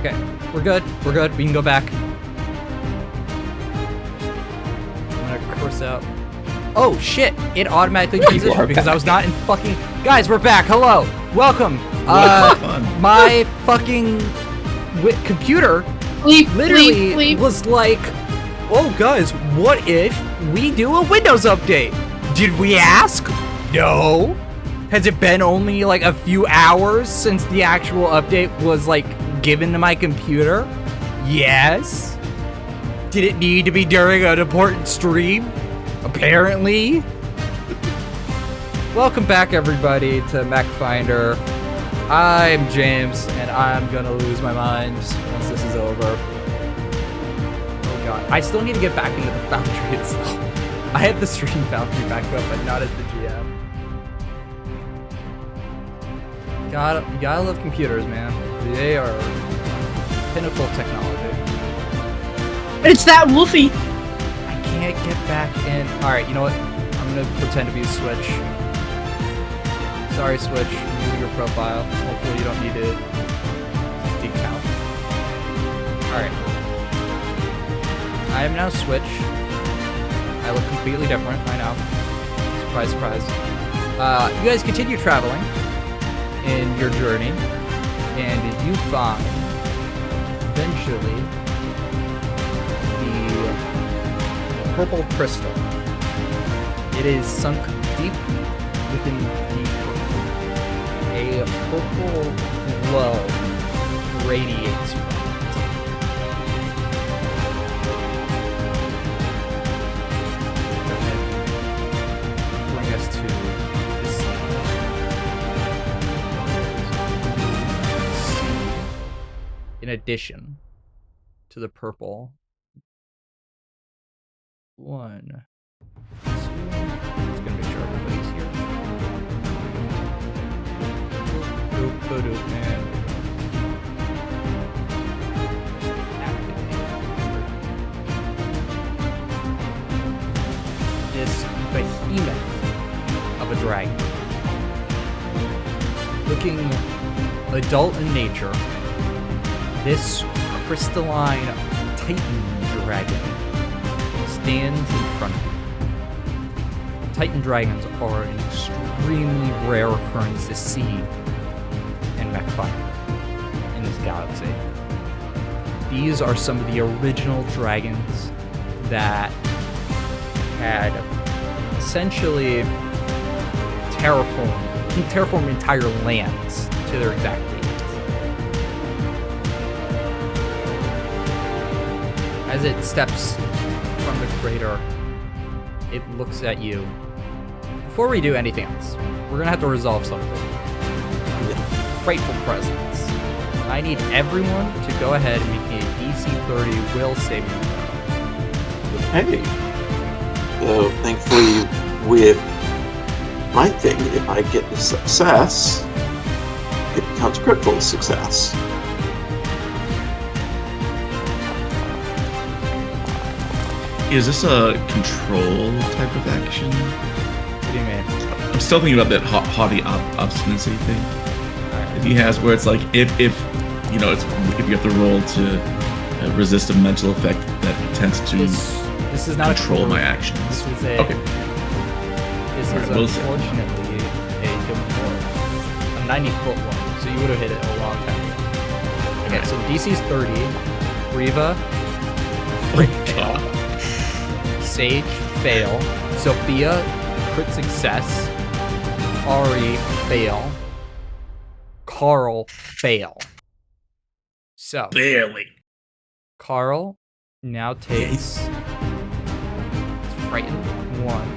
Okay, we're good. We're good. We can go back. I'm gonna curse out. Oh shit! It automatically transitioned because I was not in fucking. Guys, we're back. Hello, welcome. My fucking computer literally was like, "Oh, guys, what if we do a Windows update?" Did we ask? No. Has it been only like a few hours since the actual update was like given to my computer? Yes. Did it need to be during an important stream? Apparently. Welcome back, everybody, to Pathfinder. I'm James, and I'm gonna lose my mind once this is over. Oh god, I still need to get back into the Foundry itself. I have the stream Foundry back up, but not as the GM. You gotta love computers, man. They are pinnacle technology. It's that Wolfie. I can't get back in. Alright, you know what? I'm gonna pretend to be Switch. Sorry, Switch. I'm using your profile. Hopefully you don't need to decount. Alright. I am now Switch. I look completely different, I know. Surprise, surprise. You guys continue traveling in your journey, and you find, eventually, the purple crystal. It is sunk deep within the earth. A purple glow radiates from it. Bring us to this scene. In addition to the purple one. Just gonna make sure everybody's here. Doop, man. This behemoth of a dragon. Looking adult in nature, this crystalline Titan dragon stands in front of you. Titan dragons are an extremely rare occurrence to see in Pathfinder, in this galaxy. These are some of the original dragons that had essentially terraformed entire lands to their exact needs. As it steps from the crater, it looks at you. Before we do anything else, we're gonna have to resolve something. Frightful presence. I need everyone to go ahead and make me a DC 30 will saving throw. Okay. So thankfully with my thing, if I get the success, it becomes critical success. Is this a control type of action? What do you mean? I'm still thinking about that haughty obstinacy thing. Right. He has where it's like if you have to roll to resist a mental effect that attempts to this is not control my actions. This is a okay. This is unfortunately a human form, a 90-foot one, so you would have hit it a long time ago. Okay, so DC's 30. Riva. Oh my god. Sage, fail. Sophia, crit success. Ari, fail. Carl, fail. So, barely. Carl now takes frightened 1.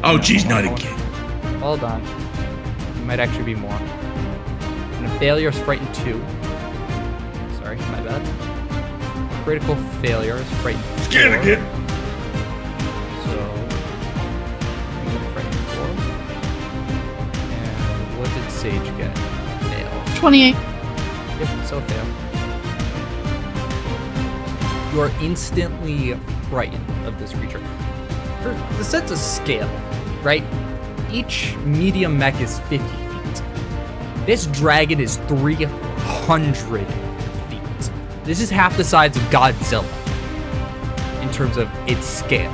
Oh, geez, not again. Hold on. It might actually be more. And a failure is frightened 2. Sorry, my bad. Critical failure is frightened 4. Scared again. So, frightened 4. And what did Sage get? Fail. 28. Yep, so fail. You are instantly frightened of this creature. For the sense of scale, right? Each medium mech is 50 feet. This dragon is 300 feet. This is half the size of Godzilla in terms of its scale.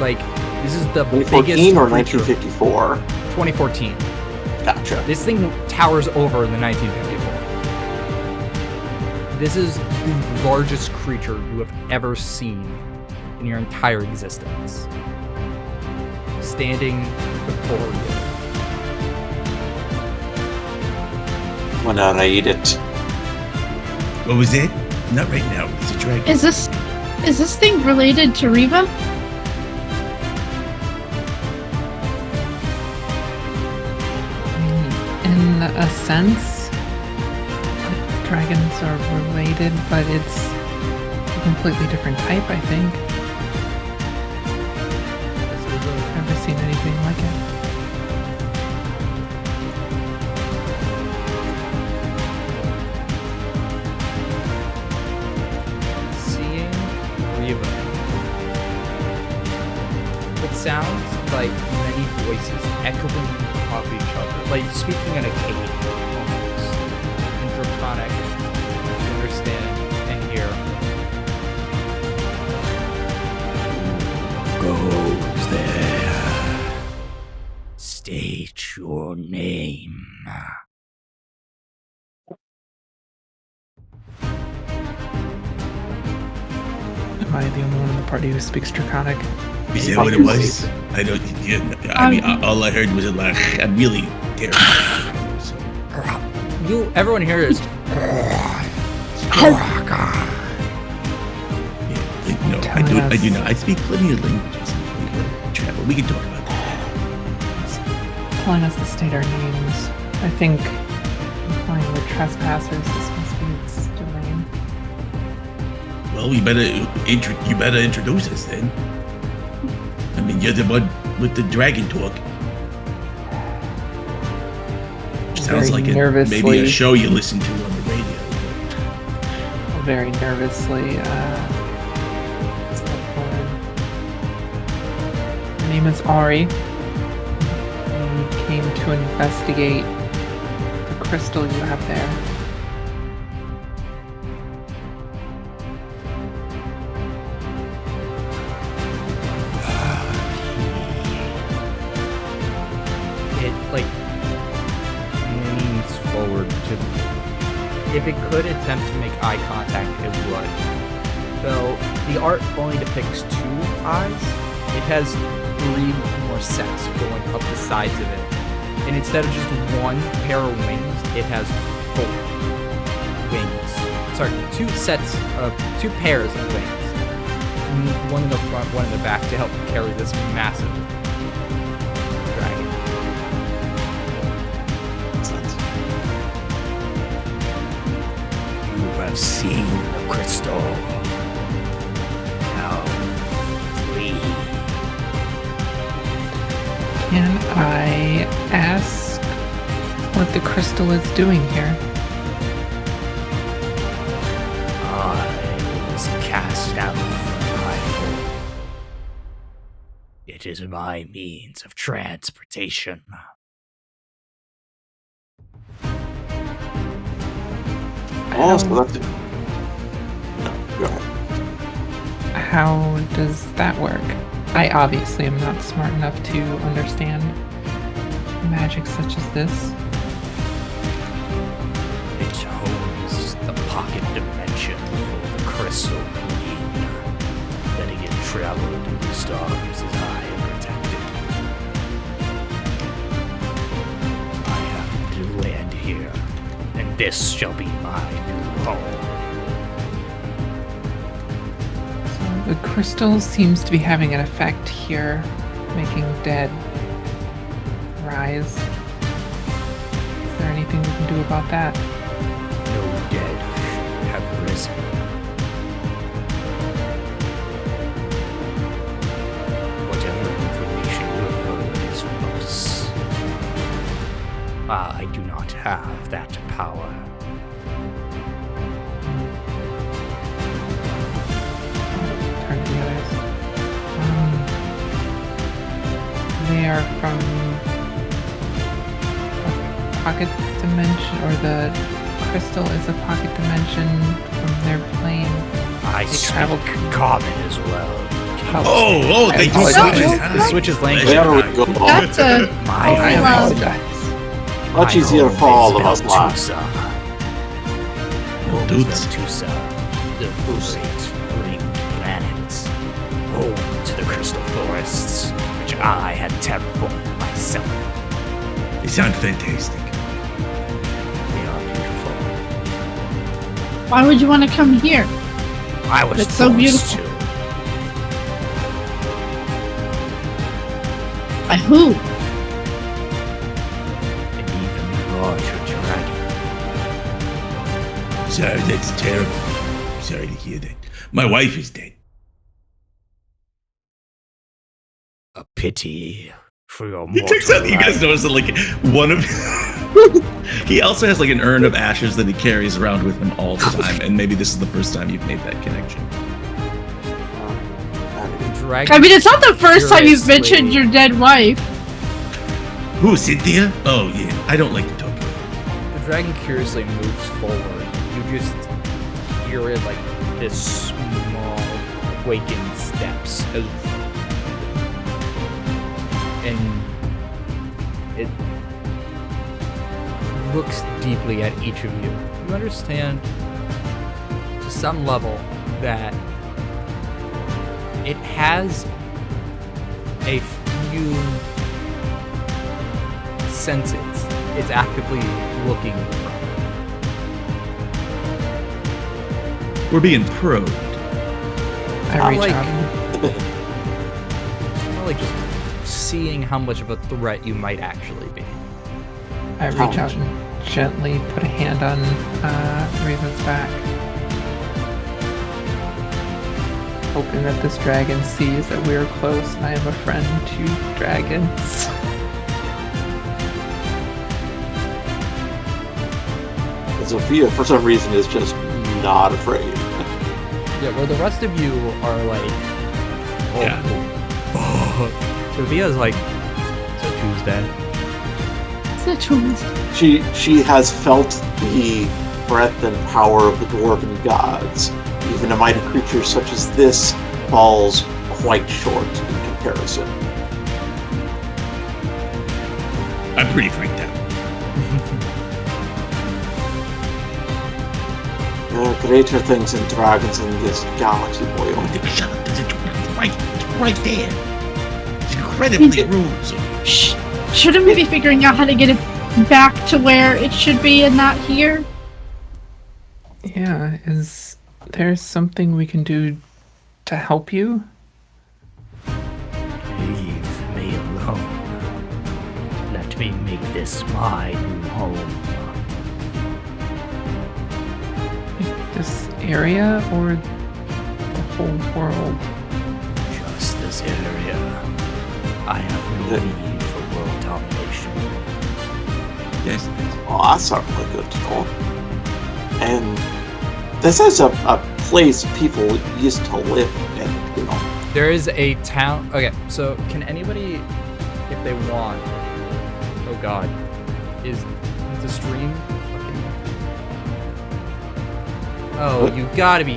Like, this is the 2014 biggest or creature. 1954? 2014. Gotcha. This thing towers over the 1954. This is the largest creature you have ever seen in your entire existence. Standing before you. When I eat it. What was it? Not right now. It's a dragon. Is this thing related to Reba? In a sense, dragons are related, but it's a completely different type, I think. I've never seen anything like it. Seeing Reba. It sounds like many voices echoing off each other, like speaking in a cave, almost. In Draconic, you understand and hear. Goes there. State your name. Am I the only one in the party who speaks Draconic? Is that what it was? I don't. Yeah, I mean, all I heard was a like. I'm really terrified. So. Everyone here is. No, I do not. I speak plenty of languages. Travel. We can talk about that. Telling us to state our names. I think implying we're trespassers. This must be its domain. Well, you better introduce us then. I mean, you're the one with the dragon talk. Sounds like maybe a show you listen to on the radio. Very nervously. My name is Ari. We came to investigate the crystal you have there. Leans forward to. If it could attempt to make eye contact, it would. Though the art only depicts 2 eyes, it has 3 more sets going up the sides of it. And instead of just 1 pair of wings, it has 4 wings. Sorry, 2 pairs of wings. One in the front, one in the back to help carry this massive dragon. You have seen the crystal. Now, flee. Can I ask what the crystal is doing here? I was cast out from my home. It is my means of transportation. Oh, so that's it. No, go ahead. How does that work? I obviously am not smart enough to understand magic such as this. It holds the pocket dimension for the crystal queen, letting it travel through the stars as I am protected. I have to land here, and this shall be my new home. So the crystal seems to be having an effect here, making dead rise. Is there anything we can do about that? No dead have risen. Whatever information you have heard is false. I do not have that power. Turn to the others. They are from a pocket dimension, or the crystal is a pocket dimension from their plane. I traveled common as well. Oh, they do switches language. There we go. That's a My I love. apologize. Much easier for all of us, lad. Dudes. Tusa, the great planets, home to the crystal forests, which I had terraformed myself. They sound fantastic. They are beautiful. Why would you want to come here? I was It's so forced beautiful. to. By who? An even larger dragon. Sorry, that's terrible. Sorry to hear that. My wife is dead. A pity for your He takes out. You guys notice that, like, one of. He also has like an urn of ashes that he carries around with him all the time, and maybe this is the first time you've made that connection. I mean, it's not the first time you've Curiously. mentioned your dead wife. Who, Cynthia? Oh yeah, I don't like to talk about it. The dragon curiously moves forward. You just hear it like this small quaking steps and it looks deeply at each of you. You understand to some level that it has a few senses it's actively looking from. We're being probed. I reach like- out. More like just seeing how much of a threat you might actually be. I reach out and gently put a hand on Raven's back. Hoping that this dragon sees that we are close and I am a friend to dragons. Sophia, for some reason, is just not afraid. Yeah, where the rest of you are like, oh, Yeah. Sophia's like, so Tuesday. It's a twist. She has felt the breath and power of the dwarven gods. Even a mighty creature such as this falls quite short in comparison. I'm pretty freaked out. There are greater things than dragons in this galaxy, boy. Shut up! It's right there. It's incredibly rude. So Shh. Shouldn't we be figuring out how to get it back to where it should be and not here? Yeah, is there something we can do to help you? Leave me alone. Let me make this my new home. This area or the whole world? Just this area. I have no need for world domination. yes, Oh, that's certainly good to know. And this is a place people used to live in, you know. There is a town. Okay, so can anybody, if they want, oh god, is the stream fucking. Oh, you gotta be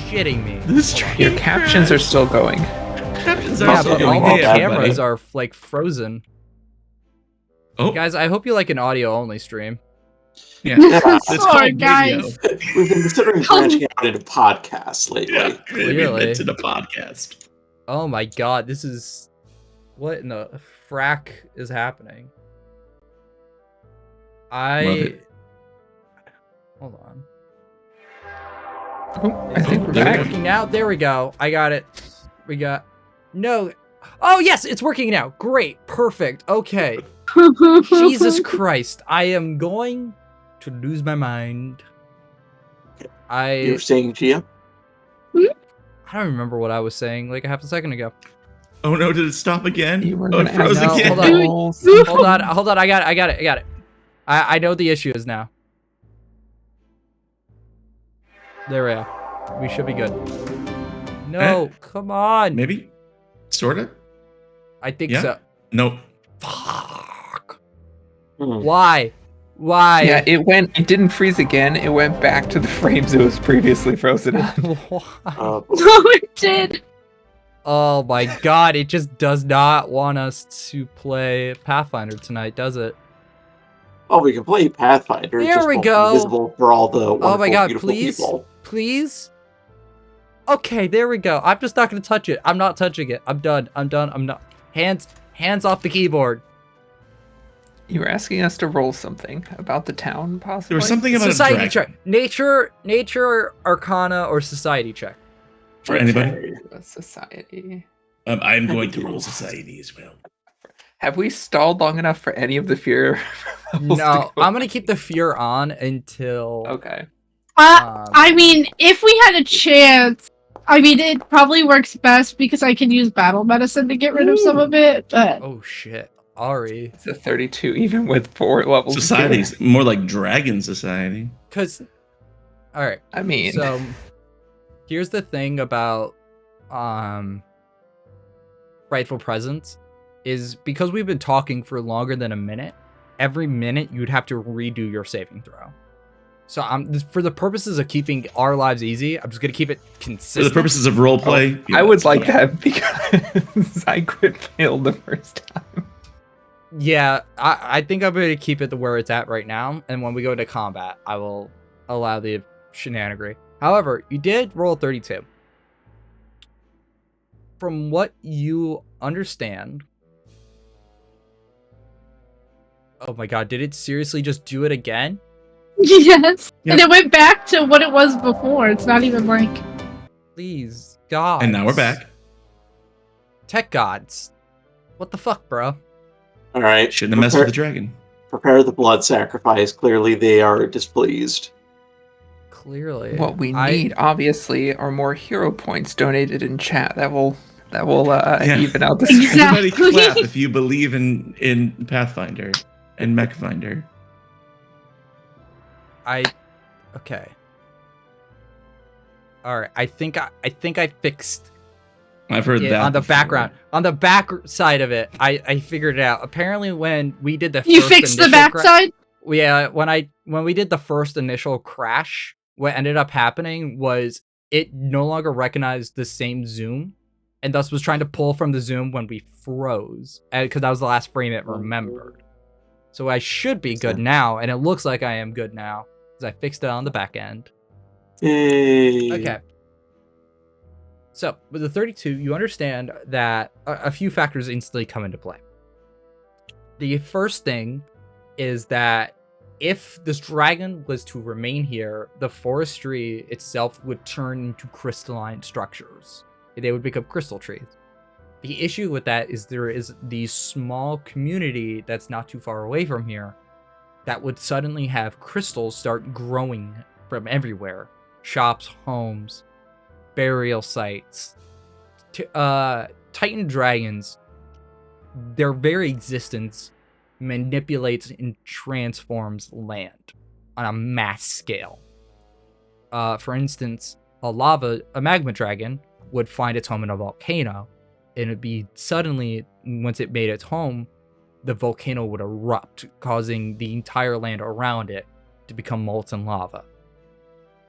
shitting me. this Hold on. tree. Your captions are still going. Captions are Yeah, still but going. all the Hey, cameras everybody. are like frozen. Oh, Guys, I hope you like an audio only stream. yeah. Yeah. It's Sorry, called guys. radio. We've been considering branching out into podcasts lately. Yeah, we Clearly. invented a podcast. Oh my god, this is. What in the frack is happening? Love it. Hold on. Oh, I think we're Is it back. working out? There we go. I got it. We got. No. Oh, yes, it's working now. Great. Perfect. Okay. Jesus Christ. I am going to lose my mind. You're saying, Gia? I don't remember what I was saying like a half a second ago. Oh no, did it stop again? You were Oh, it gonna froze ask No, again. hold all- Hold on. I got it. I know the issue is now. There we are. We should be good. No, come on. Maybe? Sorta? I think Yeah? so. No. Fuck. Hmm. Why? Why? Yeah, it didn't freeze again. It went back to the frames it was previously frozen in. No, it did. Oh my god, it just does not want us to play Pathfinder tonight, does it? Oh, we can play Pathfinder. It There just we won't go. be visible for all the wonderful, Oh my god, beautiful please? people. Please? Okay, there we go. I'm just not gonna touch it. I'm not touching it. I'm done. I'm not. Hands off the keyboard. You were asking us to roll something about the town, possibly? There was something about Society a dragon. check. Nature, Arcana, or Society check. For anybody? Society. I'm going to roll society as well. Have we stalled long enough for any of the fear? levels to No, go I'm gonna keep the fear on until. Okay. I mean, if we had a chance, I mean, it probably works best because I can use battle medicine to get rid of some of it. But Oh shit, Ari. It's a 32, even with 4 levels. of fear. Society's more like dragon society. Cause, all right. I mean, So, here's the thing about rightful presence is because we've been talking for longer than a minute. Every minute you'd have to redo your saving throw. So for the purposes of keeping our lives easy, I'm just gonna keep it consistent. For the purposes of role play, I would that's like fine. that because I crit failed the first time. Yeah, I think I'm gonna keep it to where it's at right now, and when we go to combat, I will allow the shenanigery. However, you did roll 32. From what you understand... Oh my god, did it seriously just do it again? yes, Yep. and it went back to what it was before. It's not even like Please, God. And now we're back. Tech gods. What the fuck, bro? All right. Shouldn't have messed with the dragon. Prepare the blood sacrifice. Clearly, they are displeased. Clearly. What we need, obviously, are more hero points donated in chat. That will even out the Exactly. strength. Everybody clap if you believe in Pathfinder and Mechfinder. Okay. Alright, I think I fixed I've heard it that on the before. background. On the back side of it, I figured it out. Apparently when we did the you first fixed the initial backside. Yeah, when we did the first initial crash, what ended up happening was it no longer recognized the same zoom, and thus was trying to pull from the zoom when we froze, because that was the last frame it remembered. So I should be good now, and it looks like I am good now, because I fixed it on the back end. Yay. Okay. So, with the 32, you understand that a few factors instantly come into play. The first thing is that if this dragon was to remain here, the forestry itself would turn into crystalline structures. They would become crystal trees. The issue with that is there is the small community that's not too far away from here that would suddenly have crystals start growing from everywhere. Shops, homes, burial sites. Titan dragons, their very existence manipulates and transforms land on a mass scale. For instance, a magma dragon would find its home in a volcano, and it'd be suddenly, once it made its home, the volcano would erupt, causing the entire land around it to become molten lava.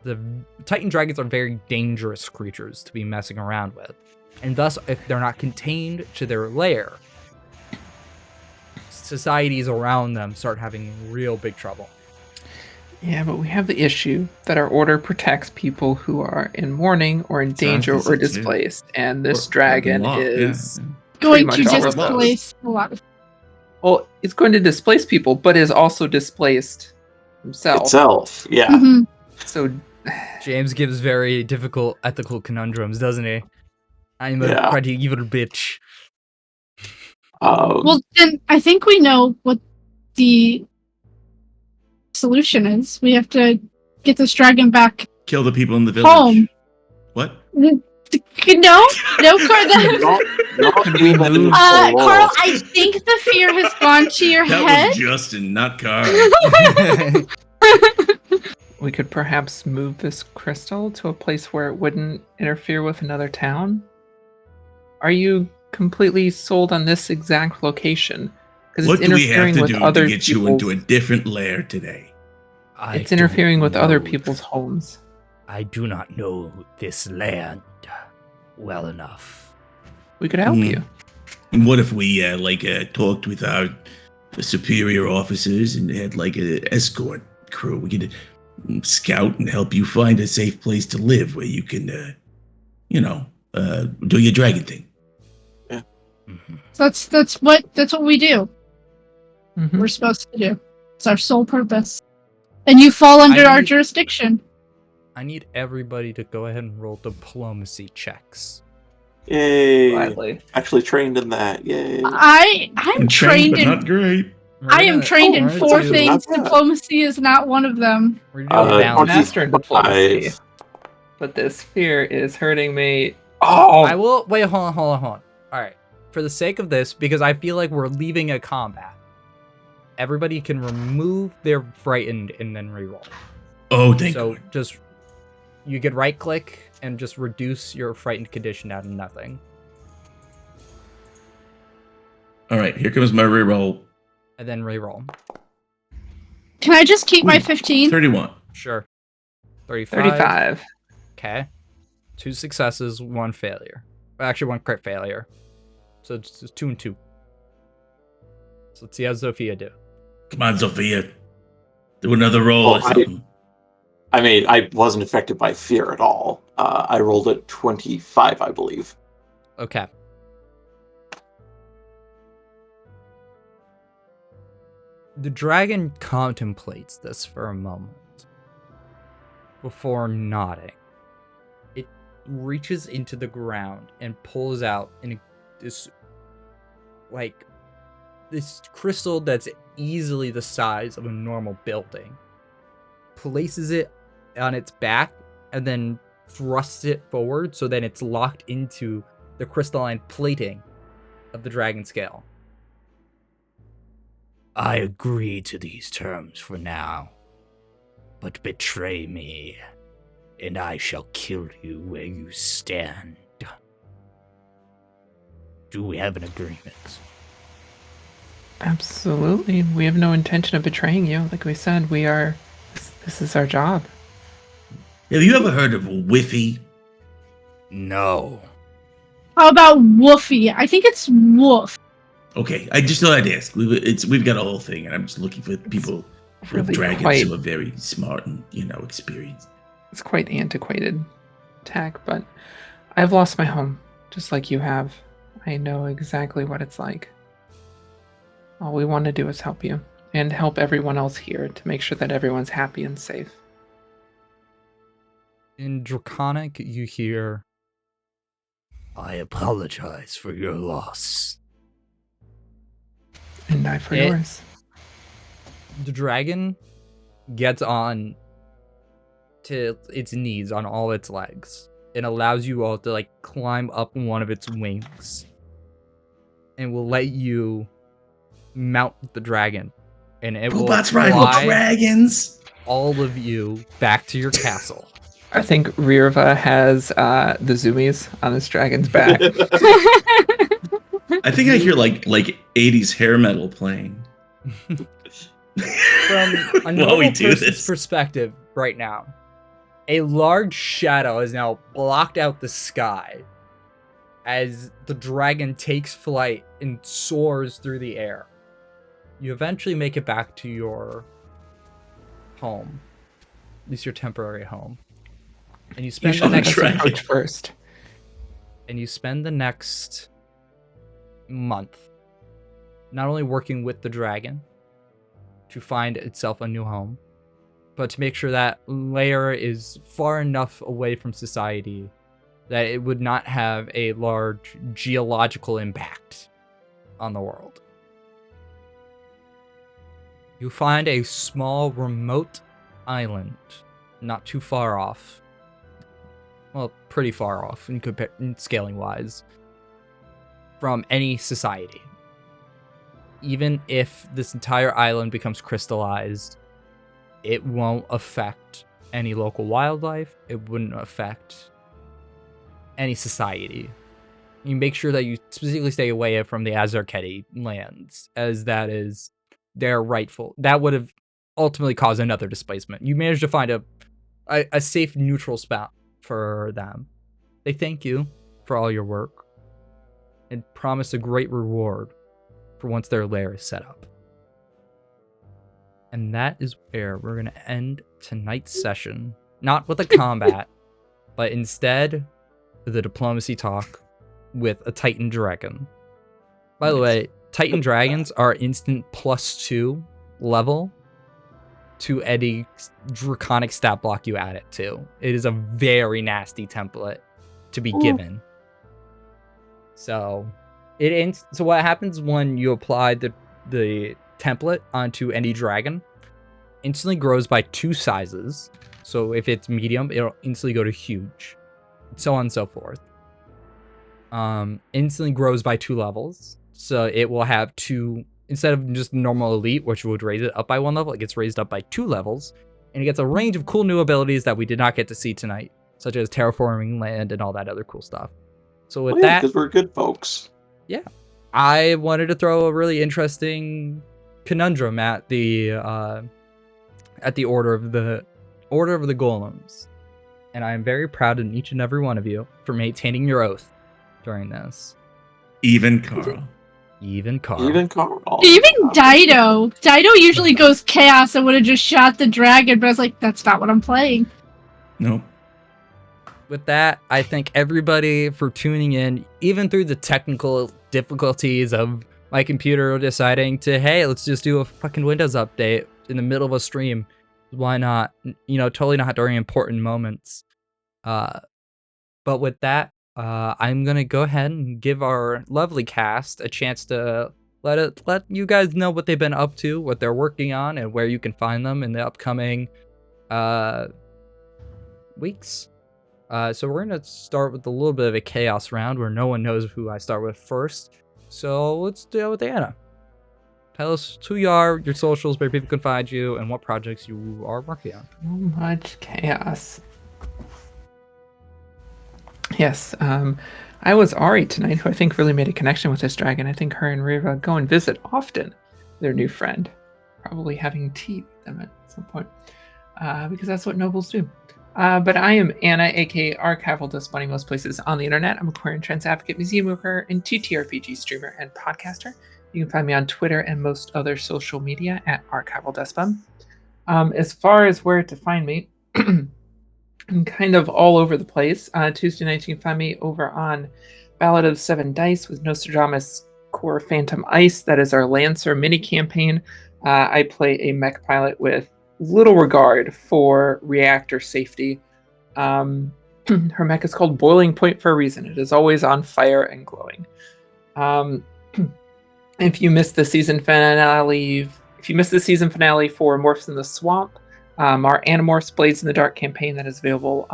The Titan dragons are very dangerous creatures to be messing around with, and thus, if they're not contained to their lair, societies around them start having real big trouble. Yeah, but we have the issue that our order protects people who are in mourning or in danger or displaced, and this dragon is Going pretty to much all of displace a lot of. well, it's going to displace people, but is also displaced himself. Itself, yeah. Mhm. So James gives very difficult ethical conundrums, doesn't he? I'm a Yeah. pretty evil bitch. Well, then I think we know what the solution is. We have to get this dragon back Kill the people in the village. home. What? No, Carl. not even Carl, I think the fear has gone to your That head. was Justin, not Carl. we could perhaps move this crystal to a place where it wouldn't interfere with another town? Are you completely sold on this exact location? Because What it's do we have interfering to with do to other get you into a different lair today? It's interfering with other know. people's homes. I do not know this land well enough. We could help you. And what if we talked with our superior officers and had like an escort crew? We could scout and help you find a safe place to live where you can, do your dragon thing. Yeah. Mm-hmm. That's what we do. Mhm. We're supposed to do. It's our sole purpose. And you fall under our jurisdiction. I need everybody to go ahead and roll diplomacy checks. Yay! Gladly. Actually trained in that. Yay! I'm trained but in. not great. I am trained in we're 4 gonna do- things. Not bad. Diplomacy is not one of them. We're gonna do a balance. Master in diplomacy. 25. But this fear is hurting me. Oh! I will wait. Hold on. All right. For the sake of this, because I feel like we're leaving a combat, everybody can remove their frightened and then reroll. Oh, thank So God. just you could right click and just reduce your frightened condition down to nothing, All right, here comes my reroll. and then reroll. Can I just keep my Ooh, 15? 31. Sure. 35. 35. Okay. 2 successes, 1 failure. Actually, 1 crit failure. So it's 2 and 2. So let's see how Sophia do. Come on, Sophia. Do another roll or something. I wasn't affected by fear at all. I rolled at 25, I believe. Okay. The dragon contemplates this for a moment before nodding. It reaches into the ground and pulls out this crystal that's easily the size of a normal building. Places it on its back and then thrusts it forward so that it's locked into the crystalline plating of the dragon scale. I agree to these terms for now, but betray me, and I shall kill you where you stand. Do we have an agreement? Absolutely. We have no intention of betraying you. Like we said, this is our job. Have you ever heard of Whiffy? No. How about Woofy? I think it's Woof. Okay, I just thought I'd ask. We've got a whole thing, and I'm just looking for people with really dragons who are very smart and experienced. It's quite antiquated tech, but I've lost my home, just like you have. I know exactly what it's like. All we want to do is help you, and help everyone else here to make sure that everyone's happy and safe. In Draconic, you hear, I apologize for your loss. And I for yours. The dragon gets on to its knees on all its legs. It allows you all to climb up one of its wings, and will let you mount the dragon, and it will Robots ride fly dragons. all of you back to your castle. I think Rirva has the zoomies on this dragon's back. I think I hear like 80s hair metal playing. From a While normal we do person's this. perspective right now, a large shadow has now blocked out the sky as the dragon takes flight and soars through the air. You eventually make it back to your home, at least your temporary home, and you spend the next dragon. Approach first. and you spend the next month not only working with the dragon to find itself a new home, but to make sure that lair is far enough away from society that it would not have a large geological impact on the world. You find a small remote island not too far off. Well, pretty far off in scaling wise from any society. Even if this entire island becomes crystallized, it won't affect any local wildlife. It wouldn't affect any society. You make sure that you specifically stay away from the Azarketi lands, as that is their rightful. That would have ultimately caused another displacement. You managed to find a safe, neutral spot for them. They thank you for all your work and promise a great reward for once their lair is set up. And that is where we're going to end tonight's session. Not with a combat, but instead with a diplomacy talk with a Titan Dragon. By the way, Titan Dragons are instant +2 level to any draconic stat block you add it to. It is a very nasty template to be given. So so what happens when you apply the template onto any dragon, instantly grows by 2 sizes. So if it's medium, it'll instantly go to huge, so on and so forth. Instantly grows by 2 levels. So it will have 2, instead of just normal elite, which would raise it up by 1 level, it gets raised up by 2 levels. And it gets a range of cool new abilities that we did not get to see tonight, such as terraforming land and all that other cool stuff. So with that, because we're good folks. Yeah, I wanted to throw a really interesting conundrum at the order of the golems, and I am very proud of each and every one of you for maintaining your oath during this. Even Carl. Even Carl. Even Dido. Dido usually goes chaos and would have just shot the dragon, but I was like, that's not what I'm playing. Nope. With that, I thank everybody for tuning in, even through the technical difficulties of my computer deciding to, hey, let's just do a fucking Windows update in the middle of a stream. Why not? Totally not during important moments. But with that, I'm gonna go ahead and give our lovely cast a chance to let you guys know what they've been up to, what they're working on, and where you can find them in the upcoming weeks. So we're gonna start with a little bit of a chaos round where no one knows who I start with first. So let's deal with Anna. Tell us who you are, your socials, where people can find you, and what projects you are working on. So much chaos. Yes, I was Ari tonight, who I think really made a connection with this dragon. I think her and Riva go and visit often their new friend, probably having tea with them at some point, because that's what nobles do. But I am Anna, aka Archival Dust Bunny, most places on the internet. I'm a queer and trans advocate, museum worker, and TTRPG streamer and podcaster. You can find me on Twitter and most other social media at Archival Dust Bun. As far as where to find me, I'm kind of all over the place. Tuesday nights you can find me over on Ballad of 7 Dice with Nostradamus Core Phantom Ice. That is our Lancer mini campaign. I play a mech pilot with little regard for reactor safety. Her mech is called Boiling Point for a reason. It is always on fire and glowing. If you missed the season finale, for Morphs in the Swamp, our Animorphs Blades in the Dark campaign that is available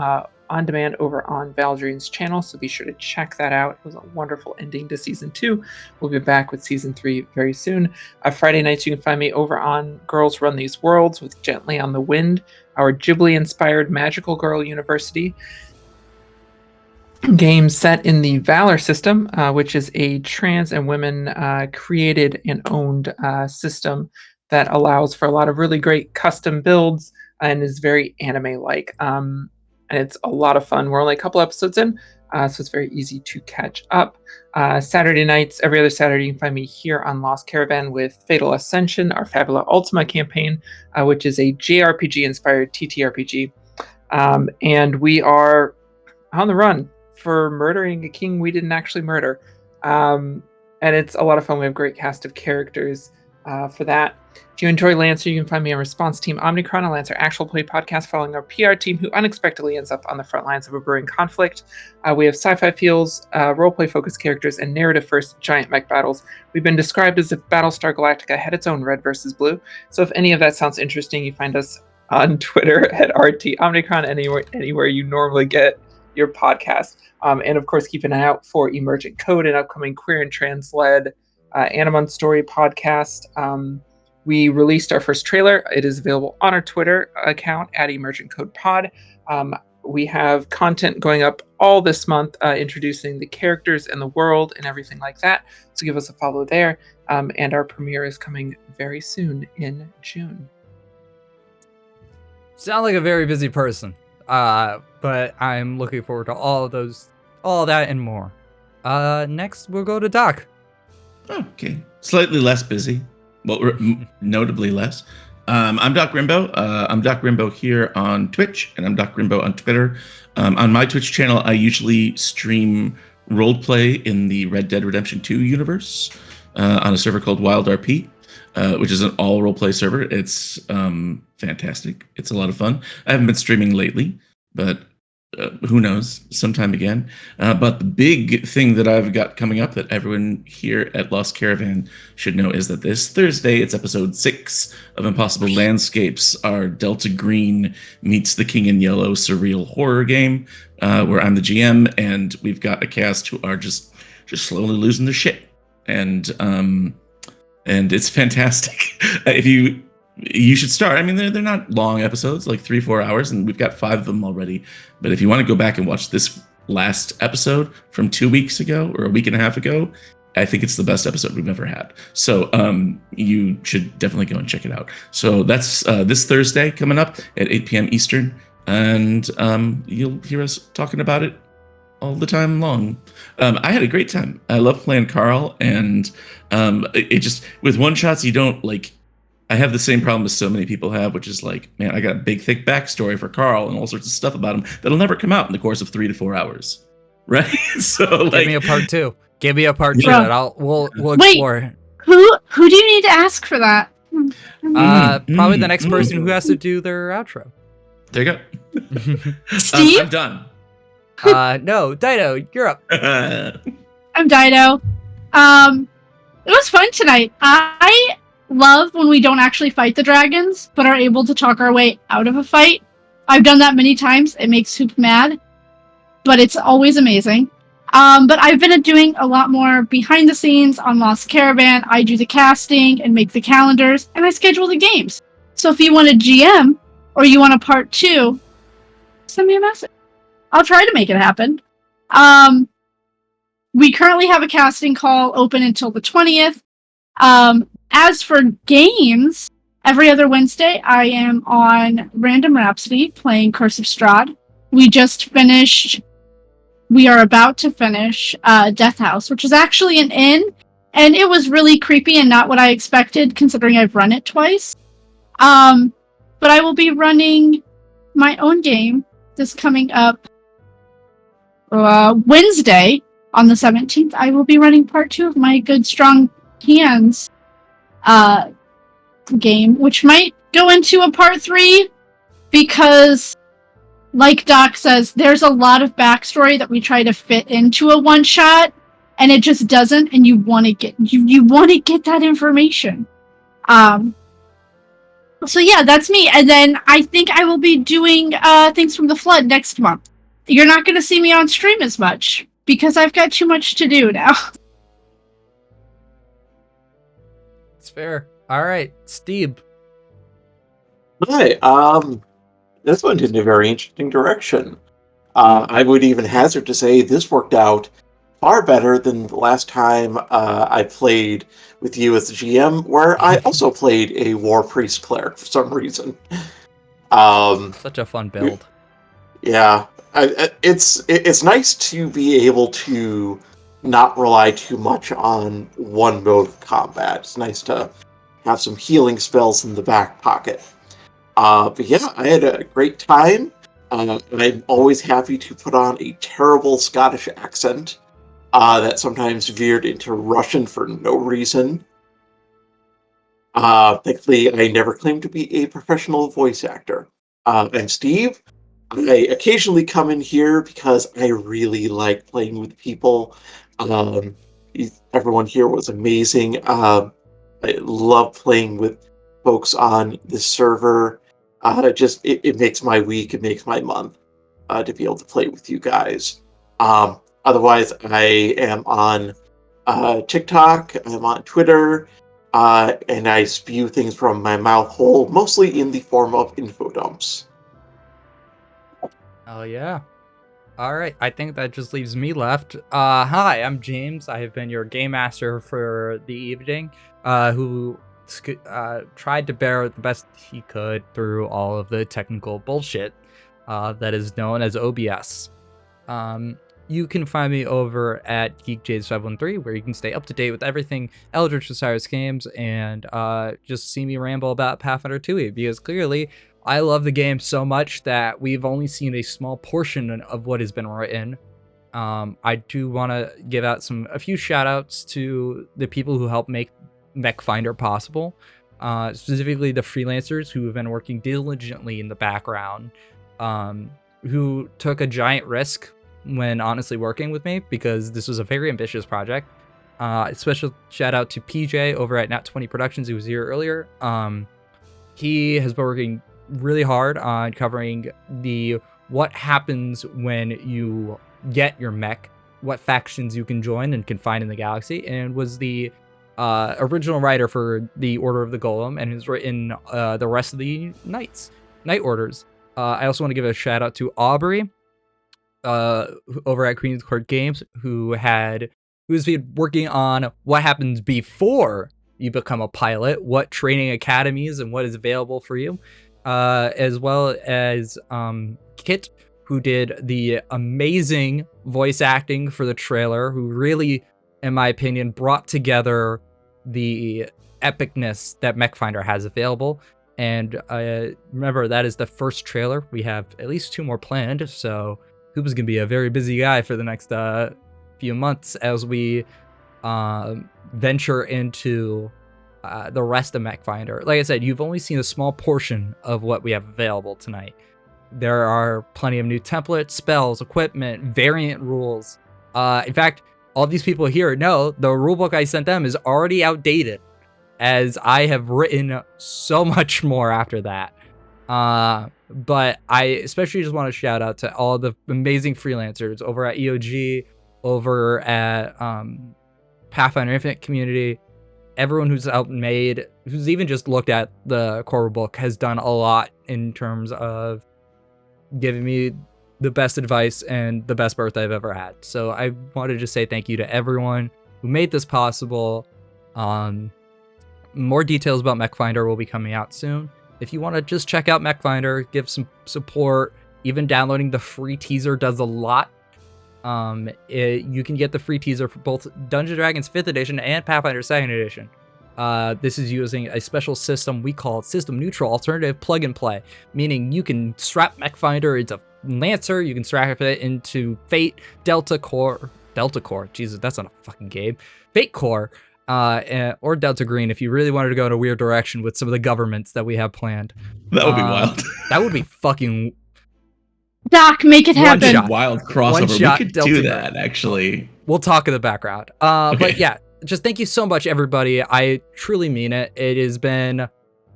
on demand over on Valdrian's channel, so be sure to check that out. It was a wonderful ending to season 2. We'll be back with season 3 very soon. Friday nights you can find me over on Girls Run These Worlds with Gently on the Wind, our Ghibli-inspired magical girl university game set in the Valor system, which is a trans and women created and owned system that allows for a lot of really great custom builds and is very anime-like. And it's a lot of fun. We're only a couple episodes in, so it's very easy to catch up. Saturday nights, every other Saturday, you can find me here on Lost Caravan with Fatal Ascension, our Fabula Ultima campaign, which is a JRPG-inspired TTRPG. And we are on the run for murdering a king we didn't actually murder. And it's a lot of fun. We have a great cast of characters for that. If you enjoy Lancer, you can find me on Response Team Omnicron, a Lancer actual play podcast following our PR team who unexpectedly ends up on the front lines of a brewing conflict. We have sci-fi feels, roleplay focused characters, and narrative first giant mech battles. We've been described as if Battlestar Galactica had its own red versus blue. So if any of that sounds interesting, you find us on Twitter at RT Omnicron, anywhere you normally get your podcast. And of course, keep an eye out for Emergent Code, an upcoming queer and trans-led Animon Story podcast. We released our first trailer. It is available on our Twitter account at Emergent Code Pod. we have content going up all this month, introducing the characters and the world and everything like that. So give us a follow there. And our premiere is coming very soon in June. Sound like a very busy person. But I'm looking forward to all that and more. Next we'll go to Doc. Okay, slightly less busy. Well, notably less. I'm Doc Rimbo. I'm Doc Rimbo here on Twitch, and I'm Doc Rimbo on Twitter. On my Twitch channel, I usually stream roleplay in the Red Dead Redemption 2 universe on a server called Wild RP, which is an all roleplay server. It's fantastic. It's a lot of fun. I haven't been streaming lately, but who knows, sometime again. But the big thing that I've got coming up that everyone here at Lost Caravan should know is that this Thursday, it's episode 6 of Impossible Landscapes, our Delta Green meets the King in Yellow surreal horror game, where I'm the GM, and we've got a cast who are just slowly losing their shit. And it's fantastic. You should start. I mean, they're not long episodes, like 3-4 hours, and we've got 5 of them already. But if you want to go back and watch this last episode from 2 weeks ago or a week and a half ago, I think it's the best episode we've ever had. So you should definitely go and check it out. So that's this Thursday coming up at 8 p.m. Eastern, and you'll hear us talking about it all the time long. I had a great time. I love playing Carl, and it just, with one shots, you don't like. I have the same problem as so many people have, which is like, man, I got a big, thick backstory for Carl and all sorts of stuff about him that'll never come out in the course of 3 to 4 hours, right? So, like, give me a part 2. Give me a part 2, and we'll explore. Who do you need to ask for that? Probably the next person who has to do their outro. There you go. Steve? I'm done. No, Dido, you're up. I'm Dido. It was fun tonight. I love when we don't actually fight the dragons, but are able to talk our way out of a fight. I've done that many times. It makes Soup mad, but it's always amazing. But I've been doing a lot more behind the scenes on Lost Caravan. I do the casting and make the calendars, and I schedule the games. So if you want a GM or you want a part 2, send me a message. I'll try to make it happen. We currently have a casting call open until the 20th. As for games, every other Wednesday I am on Random Rhapsody playing Curse of Strahd. We are about to finish Death House, which is actually an inn, and it was really creepy and not what I expected, considering I've run it twice. But I will be running my own game this coming up Wednesday on the 17th. I will be running part 2 of my Good Strong Hands game, which might go into a part 3 because, like Doc says, there's a lot of backstory that we try to fit into a one shot, and it just doesn't. And you want to get that information. So yeah, that's me. And then I think I will be doing Things from the Flood next month. You're not going to see me on stream as much because I've got too much to do now. It's fair. All right, Steve. Hi. This went in a very interesting direction. I would even hazard to say this worked out far better than the last time I played with you as the GM, where I also played a War Priest cleric for some reason. Such a fun build. Yeah, it's nice to be able to not rely too much on one mode of combat. It's nice to have some healing spells in the back pocket. But yeah, I had a great time. I'm always happy to put on a terrible Scottish accent that sometimes veered into Russian for no reason. Thankfully, I never claimed to be a professional voice actor. I'm Steve. I occasionally come in here because I really like playing with people. Everyone here was amazing. I love playing with folks on this server. It makes my week, it makes my month to be able to play with you guys. Otherwise, I am on TikTok, I'm on Twitter, and I spew things from my mouth hole, mostly in the form of info dumps. Oh yeah. All right, I think that just leaves me left. Hi, I'm James. I have been your game master for the evening, who tried to bear the best he could through all of the technical bullshit that is known as OBS. You can find me over at GeekJames513, where you can stay up to date with everything Eldritch Osiris games and just see me ramble about Pathfinder 2e, because clearly I love the game so much that we've only seen a small portion of what has been written. I do want to give out a few shout outs to the people who helped make MechFinder possible, specifically the freelancers who have been working diligently in the background, who took a giant risk when honestly working with me, because this was a very ambitious project. Special shout out to PJ over at Nat20 Productions, who was here earlier. He has been working really hard on covering what happens when you get your mech, what factions you can join and can find in the galaxy, and was the original writer for the Order of the Golem, and has written the rest of the Night Orders. I also want to give a shout out to Aubrey over at Queen's Court Games, who's been working on what happens before you become a pilot, what training academies and what is available for you, as well as Kit, who did the amazing voice acting for the trailer, who really, in my opinion, brought together the epicness that MechFinder has available. And remember, that is the first trailer. We have at least 2 more planned, so Hoopa's going to be a very busy guy for the next few months as we venture into the rest of MechFinder. Like I said, you've only seen a small portion of what we have available tonight. There are plenty of new templates, spells, equipment, variant rules. In fact, all these people here know the rulebook I sent them is already outdated, as I have written so much more after that. But I especially just want to shout out to all the amazing freelancers over at EOG, over at Pathfinder Infinite community. Everyone who's who's even just looked at the core book, has done a lot in terms of giving me the best advice and the best birthday I've ever had. So I wanted to just say thank you to everyone who made this possible. More details about MechFinder will be coming out soon. If you want to just check out MechFinder, give some support, even downloading the free teaser does a lot. You can get the free teaser for both Dungeons & Dragons 5th edition and Pathfinder 2nd edition. This is using a special system we call System Neutral Alternative Plug and Play, meaning you can strap MechFinder into Lancer, you can strap it into Fate, Delta Core, Jesus, that's not a fucking game, Fate Core, or Delta Green if you really wanted to go in a weird direction with some of the governments that we have planned. That would be wild. That would be fucking... Doc, make it happen. Wild crossover. We could do that, actually. We'll talk in the background. Okay. But yeah, just thank you so much, everybody. I truly mean it. It has been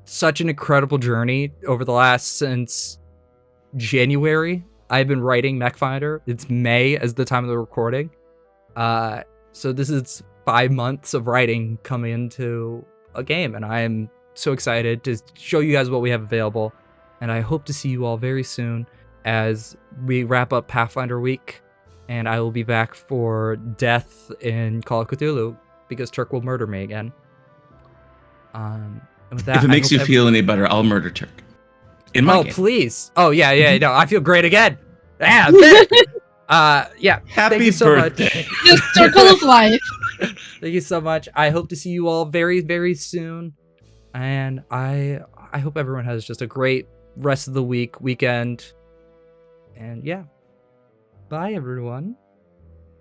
such an incredible journey over the since January. I've been writing MechFinder. It's May as the time of the recording. So this is 5 months of writing coming into a game, and I am so excited to show you guys what we have available. And I hope to see you all very soon as we wrap up Pathfinder week, and I will be back for Death in Call of Cthulhu, because Turk will murder me again. And with that, if it makes you feel any better, I'll murder Turk. In my game. Please. Oh, yeah, no, I feel great again. Yeah, yeah. Happy thank you so birthday. much. The circle of life. Thank you so much. I hope to see you all very, very soon. And I hope everyone has just a great rest of the weekend. And yeah. Bye, everyone.